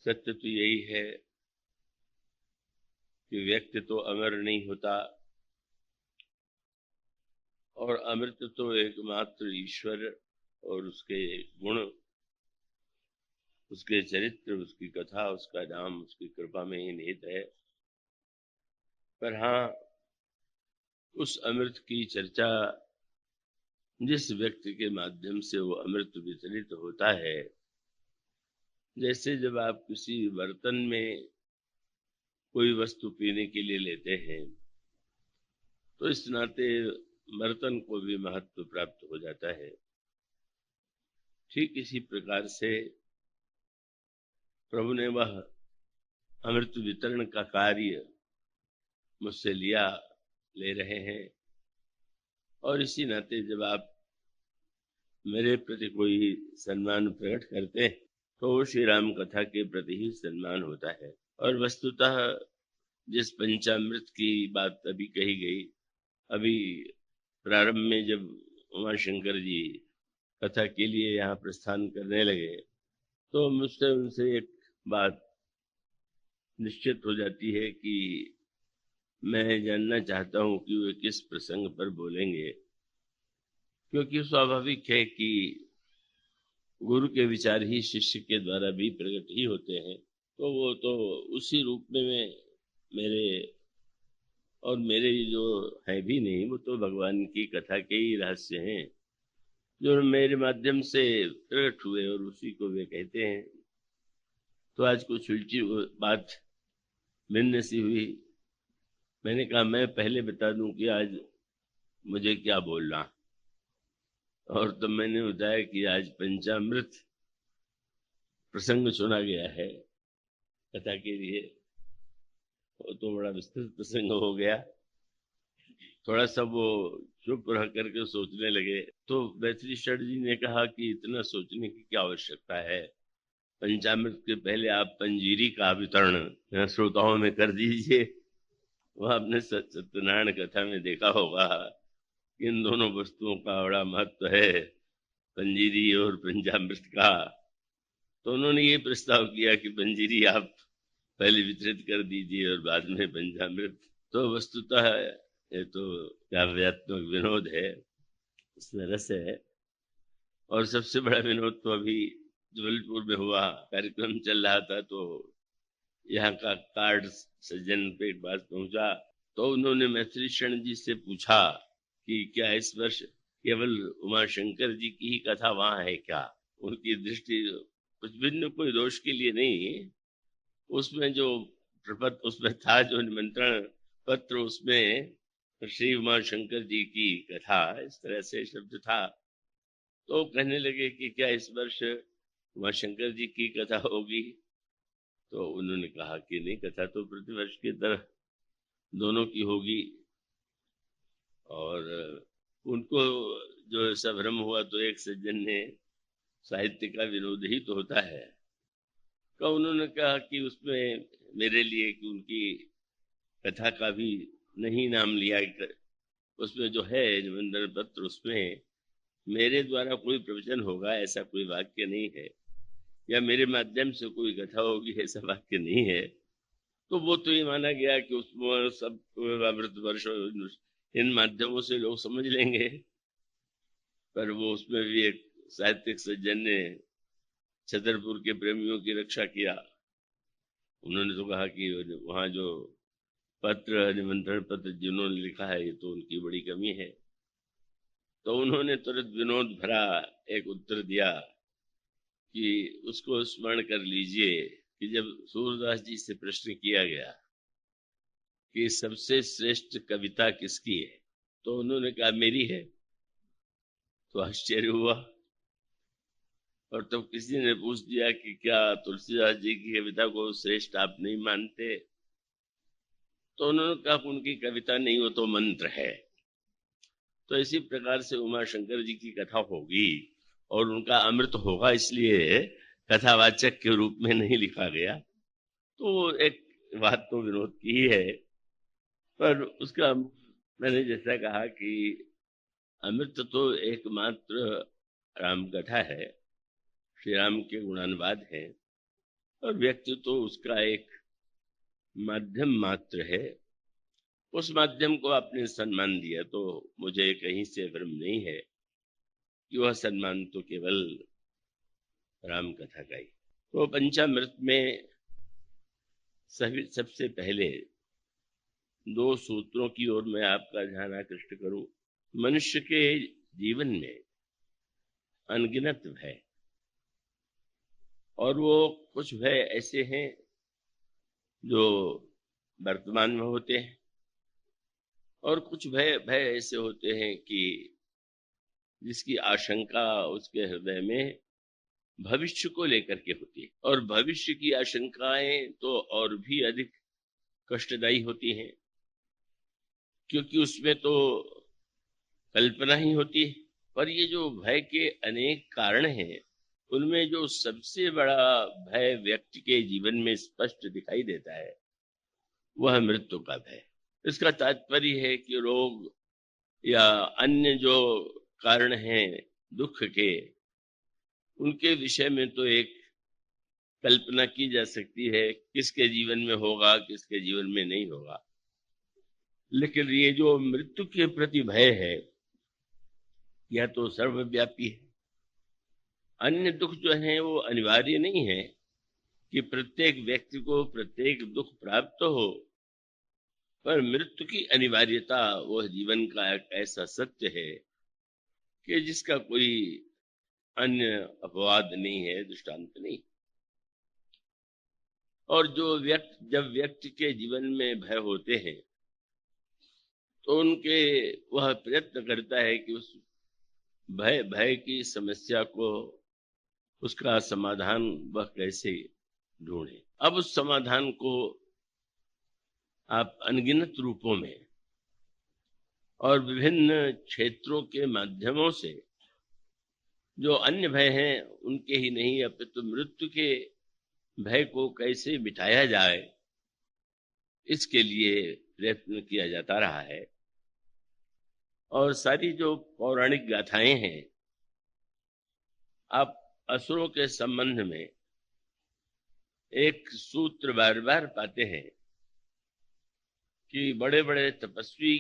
सत्य तो यही है कि व्यक्ति तो अमर नहीं होता, और अमृत तो एकमात्र ईश्वर और उसके गुण, उसके चरित्र, उसकी कथा, उसका नाम, उसकी कृपा में ही निहित है। पर हाँ, उस अमृत की चर्चा जिस व्यक्ति के माध्यम से वो अमृत वितरित होता है, जैसे जब आप किसी बर्तन में कोई वस्तु पीने के लिए लेते हैं तो इस नाते बर्तन को भी महत्व प्राप्त हो जाता है। ठीक इसी प्रकार से प्रभु ने वह अमृत वितरण का कार्य मुझसे लिया, ले रहे हैं, और इसी नाते जब आप मेरे प्रति कोई सम्मान प्रकट करते हैं तो वो श्री राम कथा के प्रति ही सम्मान होता है। और वस्तुतः जिस पंचामृत की बात अभी कही गई, अभी प्रारंभ में जब उमा शंकर जी कथा के लिए यहाँ प्रस्थान करने लगे तो मुझसे उनसे एक बात निश्चित हो जाती है कि मैं जानना चाहता हूँ कि वे किस प्रसंग पर बोलेंगे, क्योंकि स्वाभाविक है कि गुरु के विचार ही शिष्य के द्वारा भी प्रकट ही होते हैं। तो वो तो उसी रूप में मेरे और मेरे जो है भी नहीं, वो तो भगवान की कथा के ही रहस्य हैं जो मेरे माध्यम से प्रकट हुए और उसी को वे कहते हैं। तो आज कुछ उल्टी बात भिन्न सी हुई। मैंने कहा मैं पहले बता दूं कि आज मुझे क्या बोलना, और तो मैंने बताया कि आज पंचामृत प्रसंग चुना गया है कथा के लिए। वो तो बड़ा विस्तृत प्रसंग हो गया। थोड़ा सा वो चुप रह करके सोचने लगे तो मैथिली शठ जी ने कहा कि इतना सोचने की क्या आवश्यकता है, पंचामृत के पहले आप पंजीरी का वितरण श्रोताओं में कर दीजिए। वह आपने सत्यनारायण कथा में देखा होगा कि इन दोनों वस्तुओं का बड़ा महत्व है, पंजीरी और पंचामृत का। तो उन्होंने ये प्रस्ताव किया कि पंजीरी आप पहले वितरित कर दीजिए और बाद में पंचामृत। तो वस्तुतः ये तो काव्यात्मक विनोद है, इसमें रस है। और सबसे बड़ा विनोद तो अभी जबलपुर में हुआ, कार्यक्रम चल रहा था, तो यहाँ का कार्ड सज्जन पे एक बात पहुंचा तो उन्होंने मैथिली शरण जी से पूछा कि क्या इस वर्ष केवल उमा शंकर जी की ही कथा वहां है क्या। उनकी दृष्टि कुछ भिन्न, कोई दोष के लिए नहीं, उसमें जो प्रपत्र उसमें था, जो निमंत्रण पत्र, उसमें श्री उमा शंकर जी की कथा इस तरह से शब्द था। तो कहने लगे कि क्या इस वर्ष उमा शंकर जी की कथा होगी। तो उन्होंने कहा कि नहीं, कथा तो प्रतिवर्ष की तरह दोनों की होगी। और उनको जो ऐसा भ्रम हुआ तो एक सज्जन ने, साहित्य का विनोद ही तो होता है, तो उन्होंने कहा कि उसमें मेरे लिए कि उनकी कथा का भी नहीं नाम लिया, उसमें जो है निमंत्रण पत्र, उसमें मेरे द्वारा कोई प्रवचन होगा ऐसा कोई वाक्य नहीं है, या मेरे माध्यम से कोई कथा होगी ऐसा वाक्य नहीं है। तो वो तो ये माना गया कि उसमें सब अमृत वर्ष इन माध्यमों से लोग समझ लेंगे। पर वो उसमें भी एक साहित्यिक सज्जन ने छतरपुर के प्रेमियों की रक्षा किया। उन्होंने तो कहा कि वहाँ जो पत्र, निमंत्रण पत्र जिन्होंने लिखा है, ये तो उनकी बड़ी कमी है। तो उन्होंने तुरंत विनोद भरा एक उत्तर दिया कि उसको स्मरण कर लीजिए कि जब सूरदास जी से प्रश्न किया गया कि सबसे श्रेष्ठ कविता किसकी है, तो उन्होंने कहा मेरी है। तो आश्चर्य हुआ। और तब किसी ने पूछ दिया कि क्या तुलसीदास जी की कविता को श्रेष्ठ आप नहीं मानते। तो उन्होंने कहा उनकी कविता नहीं, वो तो मंत्र है। तो इसी प्रकार से उमा शंकर जी की कथा होगी और उनका अमृत होगा, इसलिए कथावाचक के रूप में नहीं लिखा गया। तो एक बात तो विनोद की ही है। पर उसका मैंने जैसा कहा कि अमृत तो एकमात्र राम कथा है, श्री राम के गुणानुवाद है। और व्यक्ति तो उसका एक माध्यम मात्र है। उस माध्यम को आपने सम्मान दिया तो मुझे कहीं से भ्रम नहीं है कि वह सम्मान तो केवल राम कथा का ही। तो पंचामृत में सबसे पहले 2 सूत्रों की ओर मैं आपका ध्यान आकृष्ट करूं। मनुष्य के जीवन में अनगिनत भय, और वो कुछ भय ऐसे हैं जो वर्तमान में होते हैं, और कुछ भय ऐसे होते हैं कि जिसकी आशंका उसके हृदय में भविष्य को लेकर के होती है। और भविष्य की आशंकाएं तो और भी अधिक कष्टदायी होती हैं, क्योंकि उसमें तो कल्पना ही होती है। पर ये जो भय के अनेक कारण हैं, उनमें जो सबसे बड़ा भय व्यक्ति के जीवन में स्पष्ट दिखाई देता है वह मृत्यु का भय। इसका तात्पर्य है कि रोग या अन्य जो कारण हैं दुख के, उनके विषय में तो एक कल्पना की जा सकती है किसके जीवन में होगा, किसके जीवन में नहीं होगा। लेकिन ये जो मृत्यु के प्रति भय है यह तो सर्वव्यापी है। अन्य दुख जो है वो अनिवार्य नहीं है कि प्रत्येक व्यक्ति को प्रत्येक दुख प्राप्त हो, पर मृत्यु की अनिवार्यता वह जीवन का एक ऐसा सत्य है कि जिसका कोई अन्य अपवाद नहीं है, दृष्टांत नहीं। और जब व्यक्ति के जीवन में भय होते हैं तो वह प्रयत्न करता है कि उस भय की समस्या को, उसका समाधान वह कैसे ढूंढे। अब उस समाधान को आप अनगिनत रूपों में और विभिन्न क्षेत्रों के माध्यमों से जो अन्य भय हैं उनके ही नहीं, अपितु मृत्यु के भय को कैसे मिटाया जाए, इसके लिए प्रयत्न किया जाता रहा है। और सारी जो पौराणिक गाथाएं हैं, आप असुरों के संबंध में एक सूत्र बार बार पाते हैं कि बड़े बड़े तपस्वी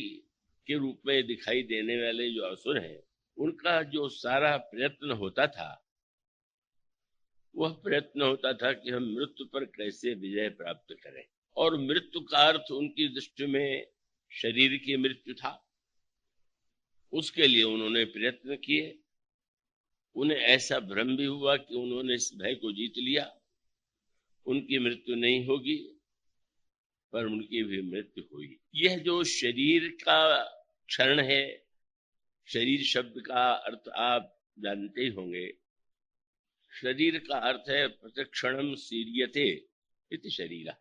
के रूप में दिखाई देने वाले जो असुर हैं, उनका जो सारा प्रयत्न होता था वह प्रयत्न होता था कि हम मृत्यु पर कैसे विजय प्राप्त करें। और मृत्यु का अर्थ उनकी दृष्टि में शरीर की मृत्यु था। उसके लिए उन्होंने प्रयत्न किए। उन्हें ऐसा भ्रम भी हुआ कि उन्होंने इस भय को जीत लिया, उनकी मृत्यु नहीं होगी, पर उनकी भी मृत्यु हुई। यह जो शरीर का क्षरण है, शरीर शब्द का अर्थ आप जानते ही होंगे। शरीर का अर्थ है प्रतिक्षणम सीरियते इति शरीरा।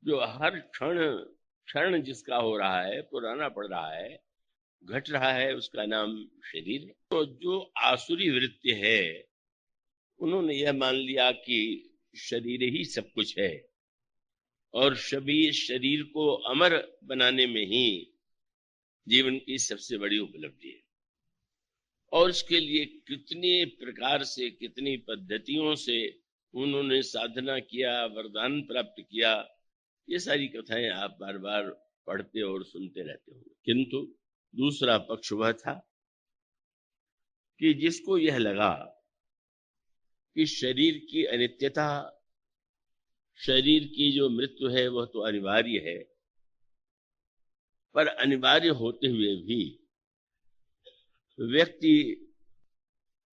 जो हर क्षण जिसका हो रहा है, पुराना पड़ रहा है, घट रहा है, उसका नाम शरीर है। तो जो आसुरी वृत्ति है, उन्होंने यह मान लिया कि शरीर ही सब कुछ है, और शरीर को अमर बनाने में ही जीवन की सबसे बड़ी उपलब्धि है। और इसके लिए कितने प्रकार से, कितनी पद्धतियों से उन्होंने साधना किया, वरदान प्राप्त किया, ये सारी कथाएं आप बार बार पढ़ते और सुनते रहते होंगे। किंतु दूसरा पक्ष वह था कि जिसको यह लगा कि शरीर की अनित्यता, शरीर की जो मृत्यु है वह तो अनिवार्य है, पर अनिवार्य होते हुए भी व्यक्ति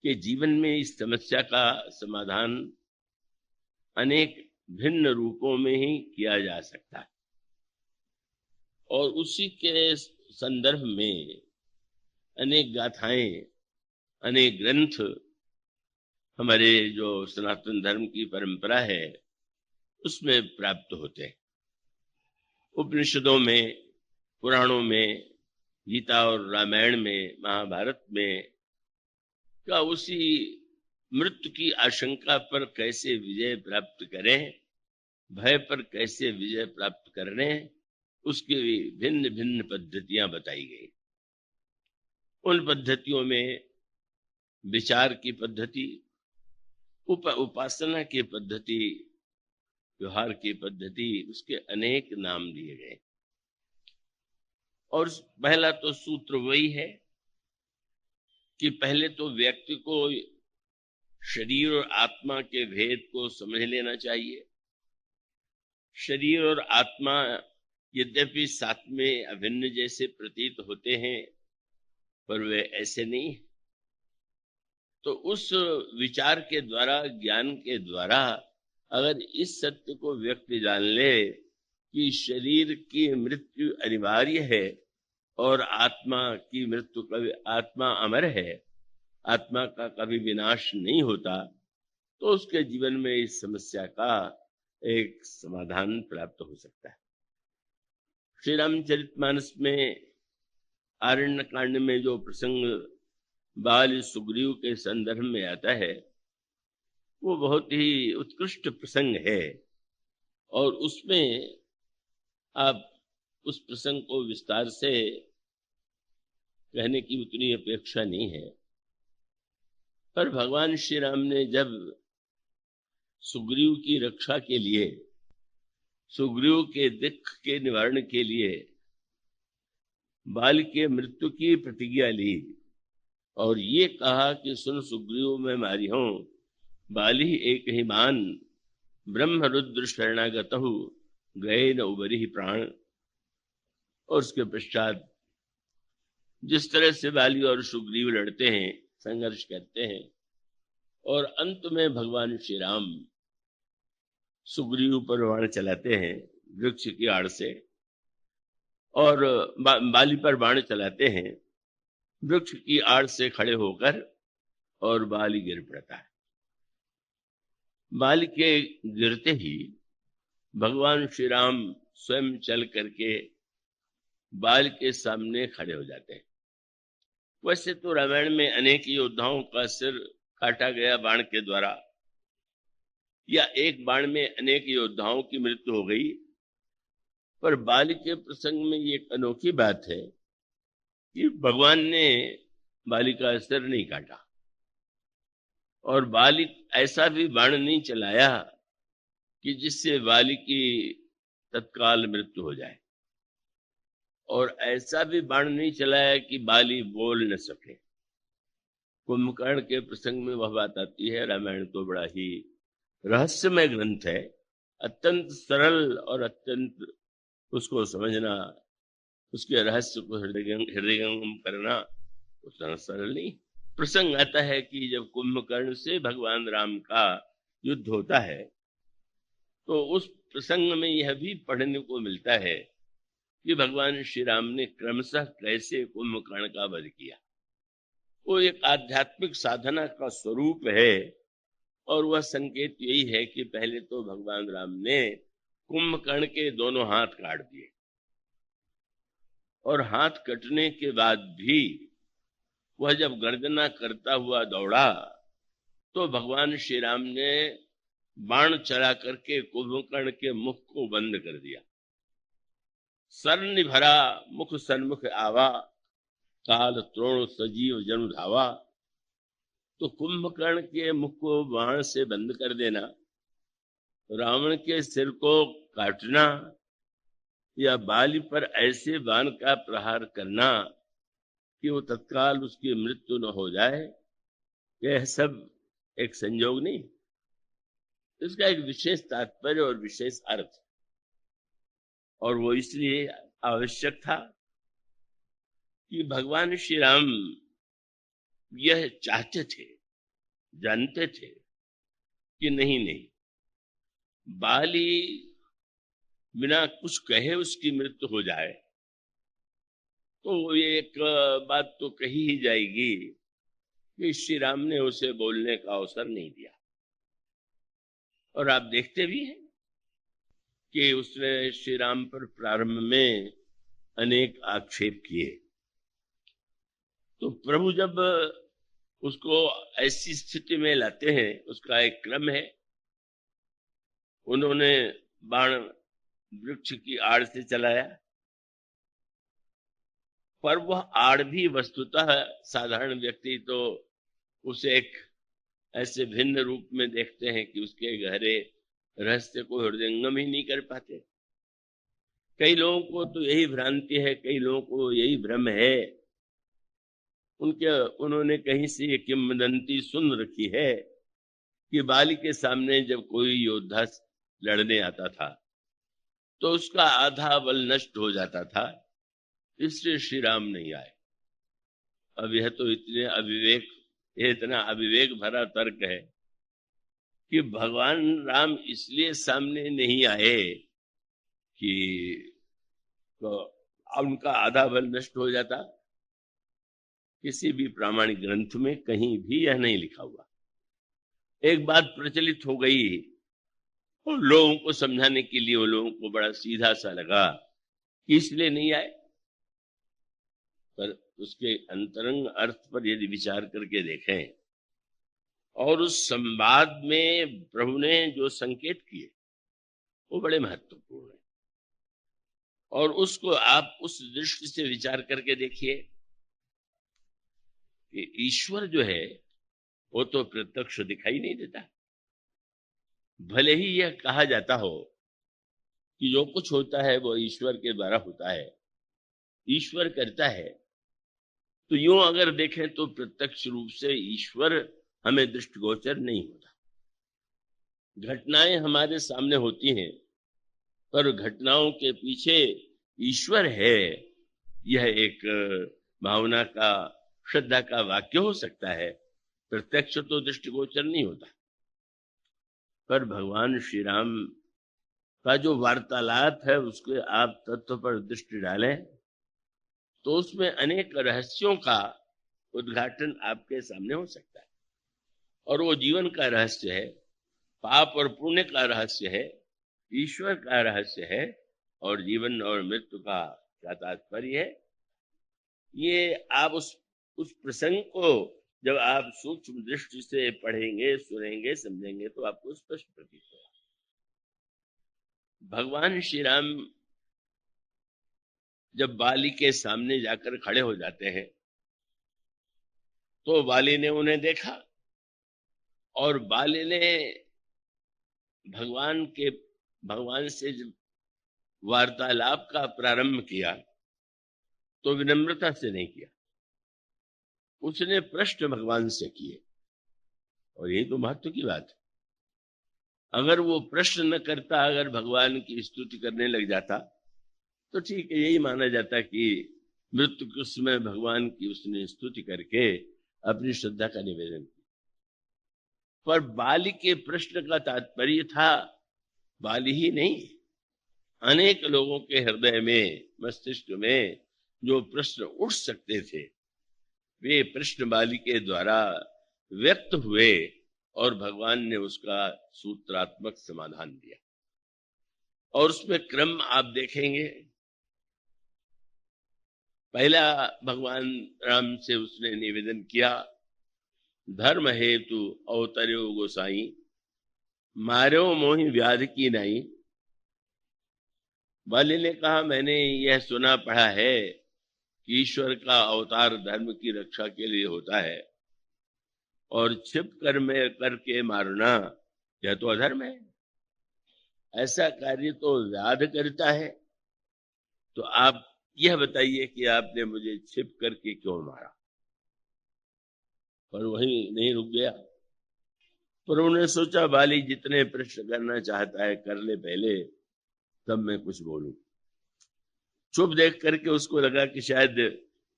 के जीवन में इस समस्या का समाधान अनेक भिन्न रूपों में ही किया जा सकता है। और उसी के संदर्भ में अनेक गाथाएं, अनेक ग्रंथ हमारे जो सनातन धर्म की परंपरा है उसमें प्राप्त होते हैं। उपनिषदों में, पुराणों में, गीता और रामायण में, महाभारत में का उसी मृत्यु की आशंका पर कैसे विजय प्राप्त करें, भय पर कैसे विजय प्राप्त करें, उसकी भिन्न भिन्न पद्धतियां बताई गई। उन पद्धतियों में विचार की पद्धति, उपासना की पद्धति, व्यवहार की पद्धति, उसके अनेक नाम दिए गए। और पहला तो सूत्र वही है कि पहले तो व्यक्ति को शरीर और आत्मा के भेद को समझ लेना चाहिए। शरीर और आत्मा यद्यपि साथ में अभिन्न जैसे प्रतीत होते हैं, पर वे ऐसे नहीं। तो उस विचार के द्वारा, ज्ञान के द्वारा अगर इस सत्य को व्यक्ति जान ले कि शरीर की मृत्यु अनिवार्य है और आत्मा की मृत्यु कभी, आत्मा अमर है, आत्मा का कभी विनाश नहीं होता, तो उसके जीवन में इस समस्या का एक समाधान प्राप्त हो सकता है। श्री रामचरितमानस में आरण्य कांड में जो प्रसंग बाल सुग्रीव के संदर्भ में आता है, वो बहुत ही उत्कृष्ट प्रसंग है। और उसमें आप उस प्रसंग को विस्तार से कहने की उतनी अपेक्षा नहीं है, पर भगवान श्री राम ने जब सुग्रीव की रक्षा के लिए, सुग्रीव के दुख के निवारण के लिए बाल के मृत्यु की प्रतिज्ञा ली और ये कहा कि सुन सुग्रीव मैं मारी हूं, बाली एक ही मान, ब्रह्म रुद्र शरणागतहु, गए न उबरी प्राण। और उसके पश्चात जिस तरह से बाली और सुग्रीव लड़ते हैं, संघर्ष करते हैं, और अंत में भगवान श्री राम सुग्रीव पर बाण चलाते हैं वृक्ष की आड़ से, और बाली पर बाण चलाते हैं वृक्ष की आड़ से खड़े होकर, और बाली गिर पड़ता है। बाली के गिरते ही भगवान श्री राम स्वयं चल करके बाल के सामने खड़े हो जाते हैं। वैसे तो रामायण में अनेक योद्धाओं का सिर काटा गया बाण के द्वारा, या एक बाण में अनेक योद्धाओं की मृत्यु हो गई, पर बाली के प्रसंग में ये एक अनोखी बात है कि भगवान ने बाली का सिर नहीं काटा, और बाली ऐसा भी बाण नहीं चलाया कि जिससे बाली की तत्काल मृत्यु हो जाए, और ऐसा भी बाण नहीं चलाया कि बाली बोल न सके। कुंभकर्ण के प्रसंग में वह बात आती है। रामायण तो बड़ा ही रहस्यमय ग्रंथ है, अत्यंत सरल और अत्यंत उसको समझना, उसके रहस्य को हृदयंगम करना उतना सरल नहीं। प्रसंग आता है कि जब कुंभकर्ण से भगवान राम का युद्ध होता है, तो उस प्रसंग में यह भी पढ़ने को मिलता है कि भगवान श्री राम ने क्रमशः कैसे कुंभकर्ण का वध किया। वो एक आध्यात्मिक साधना का स्वरूप है, और वह संकेत यही है कि पहले तो भगवान राम ने कुंभकर्ण के दोनों हाथ काट दिए, और हाथ कटने के बाद भी वह जब गर्जना करता हुआ दौड़ा, तो भगवान श्री राम ने बाण चला करके कुंभकर्ण के मुख को बंद कर दिया। सरनि भरा मुख सन्मुख आवा, काल त्रोण सजीव जनु धावा। तो कुंभकर्ण के मुख को बाण से बंद कर देना, रावण के सिर को काटना, या बाली पर ऐसे बाण का प्रहार करना कि वो तत्काल उसकी मृत्यु न हो जाए, यह सब एक संयोग नहीं, इसका एक विशेष तात्पर्य और विशेष अर्थ, और वो इसलिए आवश्यक था कि भगवान श्री राम यह चाहते थे, जानते थे कि नहीं, बाली बिना कुछ कहे उसकी मृत्यु हो जाए, तो ये एक बात तो कही ही जाएगी कि श्री राम ने उसे बोलने का अवसर नहीं दिया। और आप देखते भी हैं कि उसने श्री राम पर प्रारंभ में अनेक आक्षेप किए, तो प्रभु जब उसको ऐसी स्थिति में लाते हैं, उसका एक क्रम है। उन्होंने बाण वृक्ष की आड़ से चलाया, पर वह आड़ भी वस्तुतः साधारण व्यक्ति तो उसे एक ऐसे भिन्न रूप में देखते हैं कि उसके गहरे रहस्य को हृदयंगम ही नहीं कर पाते। कई लोगों को तो यही भ्रांति है, कई लोगों को यही भ्रम है, उन्होंने कहीं से ये किंवदंती सुन रखी है कि बाली के सामने जब कोई योद्धा लड़ने आता था तो उसका आधा बल नष्ट हो जाता था, इसलिए श्री राम नहीं आए। अब यह तो इतना अविवेक भरा तर्क है कि भगवान राम इसलिए सामने नहीं आए कि तो उनका आधा बल नष्ट हो जाता। किसी भी प्रामाणिक ग्रंथ में कहीं भी यह नहीं लिखा हुआ। एक बात प्रचलित हो गई और लोगों को समझाने के लिए वो लोगों को बड़ा सीधा सा लगा कि इसलिए नहीं आए, पर उसके अंतरंग अर्थ पर यदि विचार करके देखें और उस संवाद में प्रभु ने जो संकेत किए वो बड़े महत्वपूर्ण है। और उसको आप उस दृष्टि से विचार करके देखिए कि ईश्वर जो है वो तो प्रत्यक्ष दिखाई नहीं देता। भले ही यह कहा जाता हो कि जो कुछ होता है वो ईश्वर के द्वारा होता है, ईश्वर करता है, तो यूं अगर देखें तो प्रत्यक्ष रूप से ईश्वर हमें दृष्टिगोचर नहीं होता। घटनाएं हमारे सामने होती हैं, पर घटनाओं के पीछे ईश्वर है, यह एक भावना का, श्रद्धा का वाक्य हो सकता है, प्रत्यक्ष तो दृष्टिगोचर नहीं होता। पर भगवान श्री राम का जो वार्तालाप है उसके आप तत्व पर दृष्टि डालें तो उसमें अनेक रहस्यों का उद्घाटन आपके सामने हो सकता है। और वो जीवन का रहस्य है, पाप और पुण्य का रहस्य है, ईश्वर का रहस्य है, और जीवन और मृत्यु का क्या तात्पर्य है, ये आप उस प्रसंग को जब आप सूक्ष्म दृष्टि से पढ़ेंगे, सुनेंगे, समझेंगे तो आपको स्पष्ट प्रतीत होगा। भगवान श्री राम जब बाली के सामने जाकर खड़े हो जाते हैं तो बाली ने उन्हें देखा और बाली ने भगवान से जब वार्तालाप का प्रारंभ किया तो विनम्रता से नहीं किया, उसने प्रश्न भगवान से किए। और यही तो महत्व की बात है। अगर वो प्रश्न न करता, अगर भगवान की स्तुति करने लग जाता तो ठीक है, यही माना जाता कि मृत्यु के समय भगवान की उसने स्तुति करके अपनी श्रद्धा का निवेदन किया। पर बाली के प्रश्न का तात्पर्य था, बाली ही नहीं, अनेक लोगों के हृदय में, मस्तिष्क में जो प्रश्न उठ सकते थे वे प्रश्न बाली के द्वारा व्यक्त हुए और भगवान ने उसका सूत्रात्मक समाधान दिया। और उसमें क्रम आप देखेंगे, पहला भगवान राम से उसने निवेदन किया, धर्म हेतु अवतर्यो गोसाई, मार्यो मोहि व्याधि की नहीं। बाली ने कहा, मैंने यह सुना पढ़ा है कि ईश्वर का अवतार धर्म की रक्षा के लिए होता है और छिप कर में करके मारना यह तो अधर्म है, ऐसा कार्य तो व्याध करता है। तो आप यह बताइए कि आपने मुझे छिप करके क्यों मारा। पर वही नहीं रुक गया, पर उन्होंने सोचा बाली जितने प्रश्न करना चाहता है कर ले पहले, तब मैं कुछ बोलूं। चुप देख करके उसको लगा कि शायद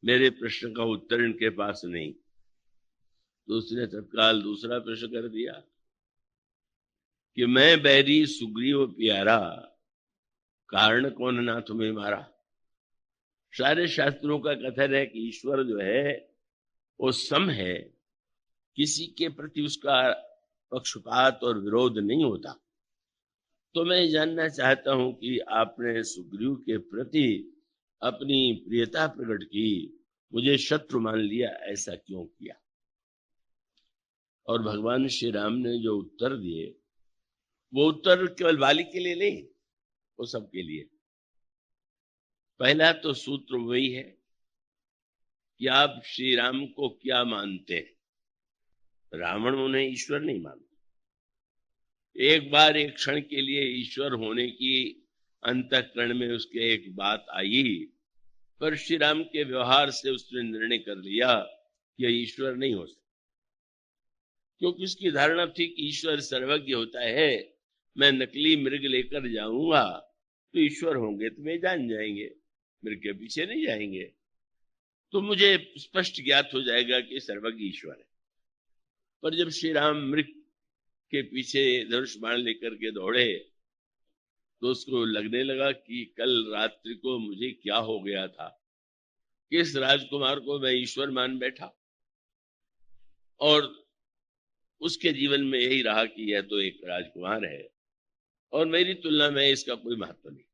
मेरे प्रश्न का उत्तर इनके पास नहीं, तो उसने तत्काल दूसरा प्रश्न कर दिया कि मैं बैरी सुग्रीव प्यारा, कारण कौन ना तुम्हें मारा। सारे शास्त्रों का कथन है कि ईश्वर जो है वो सम है, किसी के प्रति उसका पक्षपात और विरोध नहीं होता। तो मैं जानना चाहता हूं कि आपने सुग्रीव के प्रति अपनी प्रियता प्रकट की, मुझे शत्रु मान लिया, ऐसा क्यों किया। और भगवान श्री राम ने जो उत्तर दिए वो उत्तर केवल बाली के लिए नहीं, वो सबके लिए। पहला तो सूत्र वही है कि आप श्री राम को क्या मानते हैं। रावण उन्हें ईश्वर नहीं मानता, एक बार एक क्षण के लिए ईश्वर होने की अंतःकरण में उसके एक बात आई, पर श्री राम के व्यवहार से उसने निर्णय कर लिया कि यह ईश्वर नहीं हो सकता, क्योंकि उसकी धारणा थी कि ईश्वर सर्वज्ञ होता है। मैं नकली मृग लेकर जाऊंगा तो ईश्वर होंगे तो वे जान जाएंगे, मृग के पीछे नहीं जाएंगे, तो मुझे स्पष्ट ज्ञात हो जाएगा कि सर्वज्ञ ईश्वर है। पर जब श्री राम मृग के पीछे धनुष बाण लेकर के दौड़े तो उसको लगने लगा कि कल रात्रि को मुझे क्या हो गया था, किस राजकुमार को मैं ईश्वर मान बैठा, और उसके जीवन में यही रहा कि यह तो एक राजकुमार है और मेरी तुलना में इसका कोई महत्व नहीं।